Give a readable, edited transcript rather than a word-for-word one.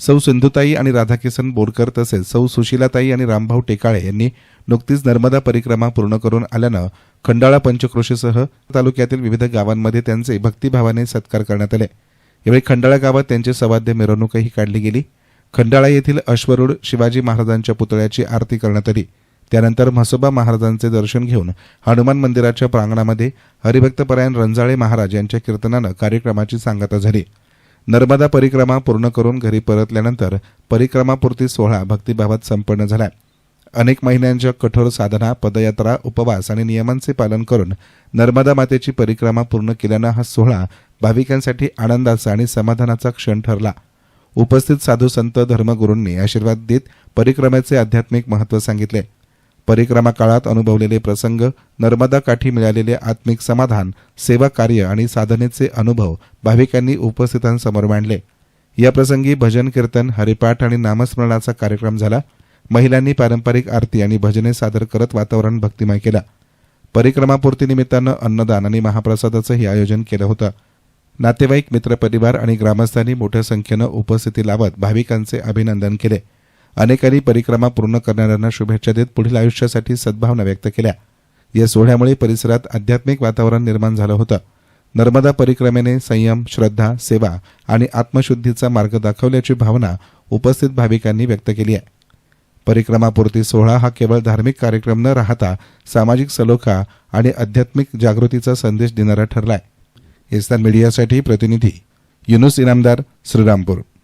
सौ सिंधुताई आणि राधाकिसन बोरकर तसेच सौ सुशीलाताई आणि रामभाऊ टेकाळे यांनी नुकतीच नर्मदा परिक्रमा पूर्ण करून आल्यानं खंडाळा पंचक्रोशीसह तालुक्यातील विविध गावांमध्ये त्यांचे भक्तिभावाने सत्कार करण्यात आले। यावेळी खंडाळा गावात त्यांची सवाद्य मिरवणूकही काढली गेली। खंडाळा येथील अश्वरूढ शिवाजी महाराजांच्या पुतळ्याची आरती करण्यात आली। त्यानंतर म्हसोबा महाराजांचे दर्शन घेऊन हनुमान मंदिराच्या प्रांगणामध्ये हरिभक्तपरायण रंजाळे महाराज यांच्या कीर्तनानं कार्यक्रमाची सांगता झाली। नर्मदा परिक्रमा पूर्ण करून घरी परतल्यानंतर परिक्रमापूर्ती सोहळा भक्तिभावात संपन्न झाला। अनेक महिन्यांच्या कठोर साधना, पदयात्रा, उपवास आणि नियमांचे पालन करून नर्मदा मातेची परिक्रमा पूर्ण केल्यानं हा सोहळा भाविकांसाठी आनंदाचा आणि समाधानाचा क्षण ठरला। उपस्थित साधू संत धर्मगुरूंनी आशीर्वाद देत परिक्रमेचे आध्यात्मिक महत्त्व सांगितले। परिक्रमा काळात अनुभवलेले प्रसंग, नर्मदा काठी मिळालेले आत्मिक समाधान, सेवा कार्य आणि साधनेचे अनुभव भाविकांनी उपस्थितांसमोर मांडले। या प्रसंगी भजन कीर्तन, हरिपाठ आणि नामस्मरणाचा कार्यक्रम झाला। महिलांनी पारंपरिक आरती आणि भजने सादर करत वातावरण भक्तिमय केलं। परिक्रमापूर्तीनिमित्तानं अन्नदान आणि महाप्रसादाचंही आयोजन केलं होतं। नातेवाईक, मित्रपरिवार आणि ग्रामस्थांनी मोठ्या संख्येनं उपस्थिती लावत भाविकांचे अभिनंदन केले। अनेकांनी परिक्रमा पूर्ण करणाऱ्यांना शुभेच्छा देत पुढील आयुष्यासाठी सद्भावना व्यक्त केल्या। या सोहळ्यामुळे परिसरात आध्यात्मिक वातावरण निर्माण झालं होतं। नर्मदा परिक्रमेने संयम, श्रद्धा, सेवा आणि आत्मशुद्धीचा मार्ग दाखवल्याची भावना उपस्थित भाविकांनी व्यक्त केली आहे। परिक्रमापूर्ती सोहळा हा केवळ धार्मिक कार्यक्रम न राहता सामाजिक सलोखा आणि आध्यात्मिक जागृतीचा संदेश देणारा ठरलाय। इस्तान मीडियासाठी प्रतिनिधी युनुस इनामदार, श्रीरामपूर।